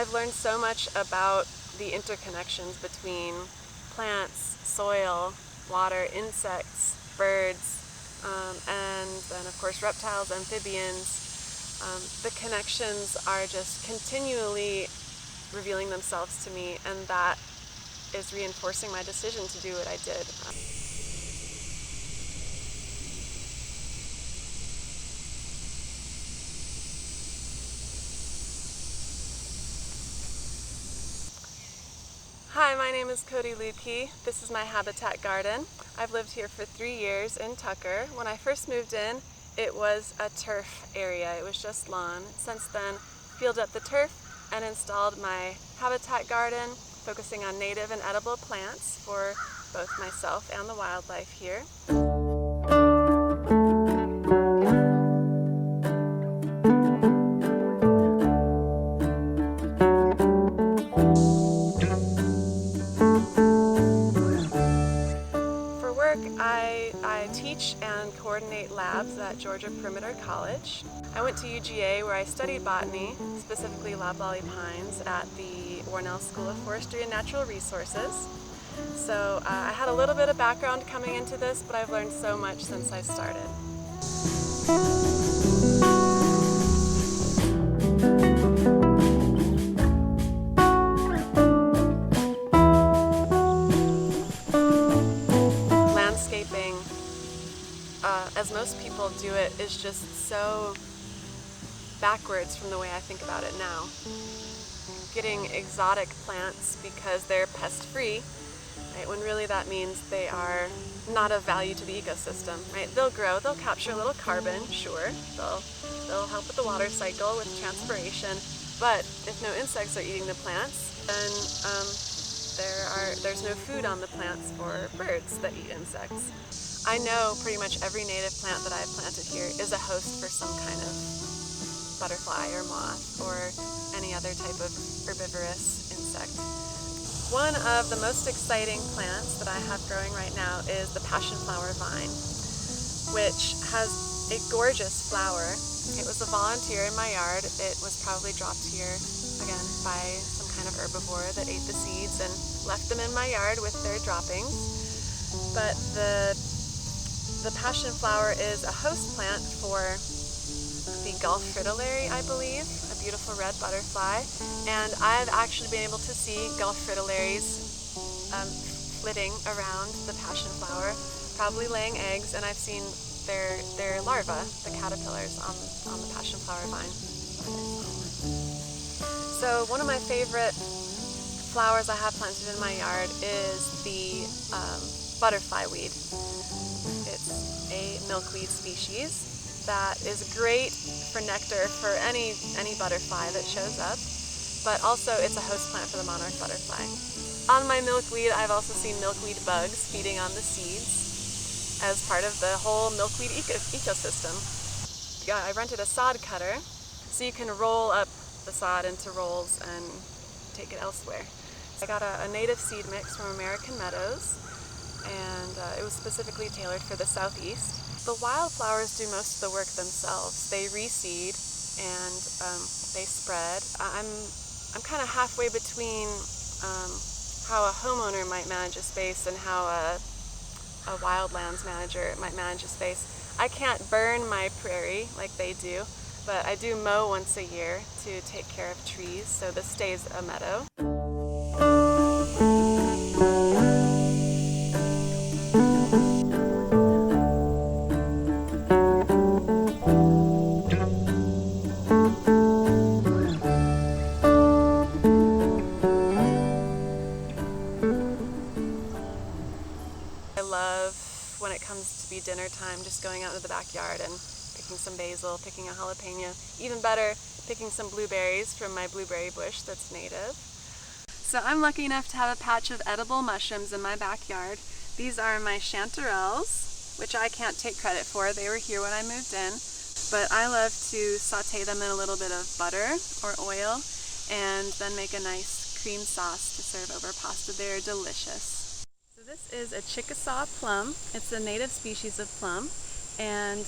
I've learned so much about the interconnections between plants, soil, water, insects, birds, and then of course reptiles, amphibians. The connections are just continually revealing themselves to me, and that is reinforcing my decision to do what I did. Hi, my name is Cody Luedtke. This is my habitat garden. I've lived here for 3 years in Tucker. When I first moved in, it was a turf area. It was just lawn. Since then, fielded up the turf and installed my habitat garden, focusing on native and edible plants for both myself and the wildlife here. For work, I teach and coordinate labs at Georgia Perimeter College. I went to UGA where I studied botany, specifically loblolly pines, at the Warnell School of Forestry and Natural Resources. So I had a little bit of background coming into this, but I've learned so much since I started. Landscaping, as most people do it, is just so backwards from the way I think about it now. Getting exotic plants because they're pest-free, right, when really that means they are not of value to the ecosystem, right? They'll grow, they'll capture a little carbon, sure, they'll help with the water cycle with transpiration, but if no insects are eating the plants, then there's no food on the plants for birds that eat insects. I know pretty much every native plant that I've planted here is a host for some kind of butterfly or moth or any other type of herbivorous insect. One of the most exciting plants that I have growing right now is the passion flower vine, which has a gorgeous flower. It was a volunteer in my yard. It was probably dropped here, again, by some kind of herbivore that ate the seeds and left them in my yard with their droppings. But the passion flower is a host plant for the Gulf fritillary, I believe, a beautiful red butterfly, and I've actually been able to see Gulf fritillaries flitting around the passion flower, probably laying eggs, and I've seen their larvae, the caterpillars, on the passion flower vine. So one of my favorite flowers I have planted in my yard is the butterfly weed. It's a milkweed species that is great for nectar for any butterfly that shows up, but also it's a host plant for the monarch butterfly. On my milkweed, I've also seen milkweed bugs feeding on the seeds as part of the whole milkweed ecosystem. Yeah, I rented a sod cutter, so you can roll up the sod into rolls and take it elsewhere. I got a native seed mix from American Meadows, and it was specifically tailored for the southeast. The wildflowers do most of the work themselves. They reseed and they spread. I'm kind of halfway between how a homeowner might manage a space and how a wildlands manager might manage a space. I can't burn my prairie like they do, but I do mow once a year to take care of trees, so this stays a meadow. I love when it comes to be dinner time, just going out into the backyard and picking some basil, picking a jalapeno, even better, picking some blueberries from my blueberry bush that's native. So I'm lucky enough to have a patch of edible mushrooms in my backyard. These are my chanterelles, which I can't take credit for. They were here when I moved in, but I love to saute them in a little bit of butter or oil and then make a nice cream sauce to serve over pasta. They're delicious. So this is a Chickasaw plum. It's a native species of plum, and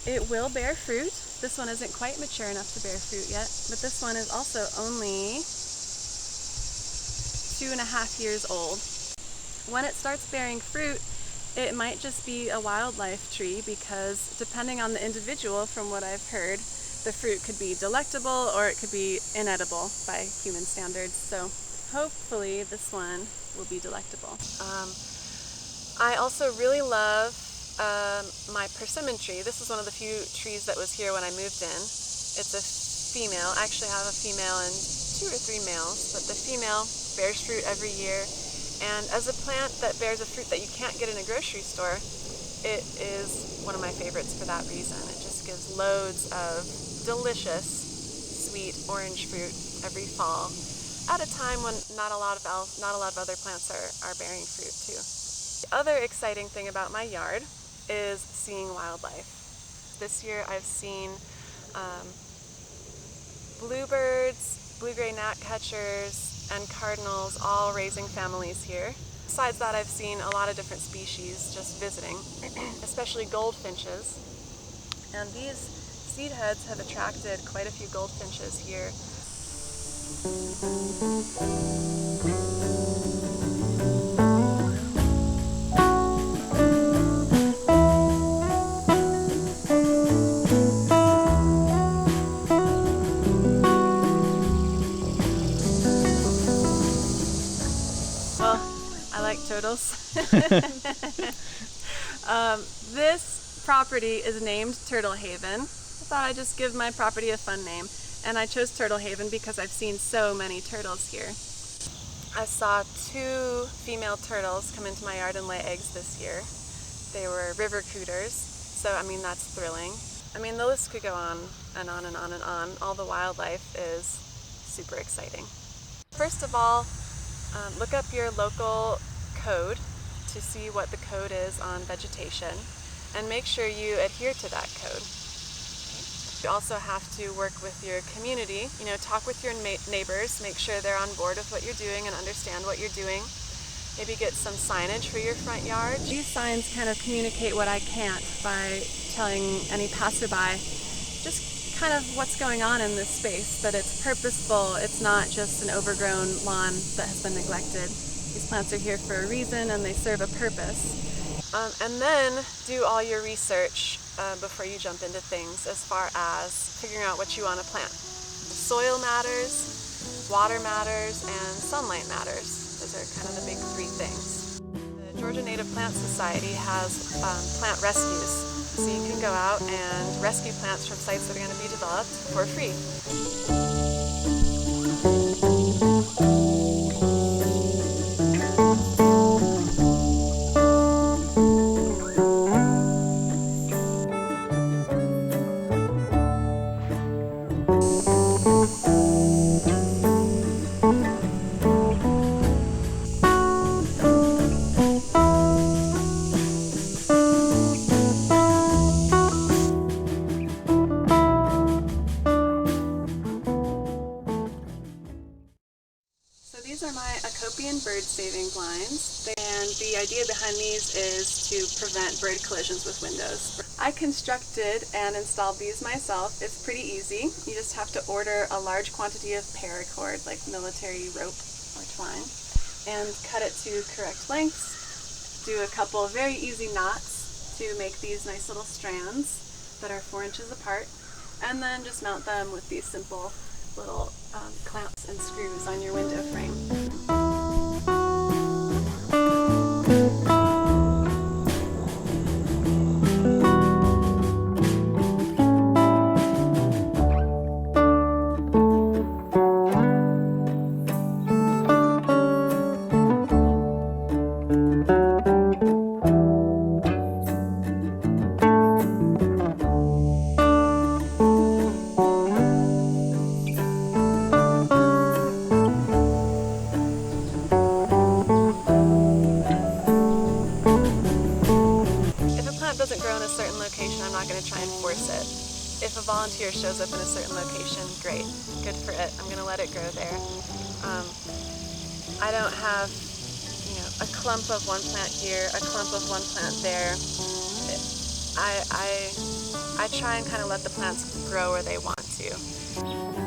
It will bear fruit. This one isn't quite mature enough to bear fruit yet, but this one is also only 2.5 years old. When it starts bearing fruit, it might just be a wildlife tree because depending on the individual, from what I've heard, the fruit could be delectable or it could be inedible by human standards. So hopefully this one will be delectable. I also really love my persimmon tree. This is one of the few trees that was here when I moved in. It's a female. I actually have a female and 2 or 3 males, but the female bears fruit every year. And as a plant that bears a fruit that you can't get in a grocery store, it is one of my favorites for that reason. It just gives loads of delicious, sweet orange fruit every fall, at a time when not a lot of other plants are bearing fruit too. The other exciting thing about my yard is seeing wildlife. This year I've seen bluebirds, blue-gray gnatcatchers, and cardinals all raising families here. Besides that, I've seen a lot of different species just visiting, especially goldfinches. And these seed heads have attracted quite a few goldfinches here. Well, I like turtles. This property is named Turtle Haven. I thought I'd just give my property a fun name, and I chose Turtle Haven because I've seen so many turtles here. I saw 2 female turtles come into my yard and lay eggs this year. They were river cooters, so I mean that's thrilling. I mean the list could go on and on and on and on. All the wildlife is super exciting. First of all, look up your local code to see what the code is on vegetation, and make sure you adhere to that code. You also have to work with your community, talk with your neighbors, make sure they're on board with what you're doing and understand what you're doing. Maybe get some signage for your front yard. These signs kind of communicate what I can't by telling any passerby just kind of what's going on in this space, that it's purposeful, it's not just an overgrown lawn that has been neglected. These plants are here for a reason and they serve a purpose. And then do all your research before you jump into things as far as figuring out what you want to plant. The soil matters, water matters, and sunlight matters. Those are kind of the big 3 things. The Georgia Native Plant Society has plant rescues, so you can go out and rescue plants from sites that are going to be developed for free. These are my Acopian bird saving blinds, and the idea behind these is to prevent bird collisions with windows. I constructed and installed these myself. It's pretty easy. You just have to order a large quantity of paracord, like military rope or twine, and cut it to correct lengths. Do a couple of very easy knots to make these nice little strands that are 4 inches apart, and then just mount them with these simple little clamps and screws on your window frame. Doesn't grow in a certain location, I'm not going to try and force it. If a volunteer shows up in a certain location, great, good for it. I'm going to let it grow there. I don't have, a clump of one plant here, a clump of one plant there. I try and kind of let the plants grow where they want to.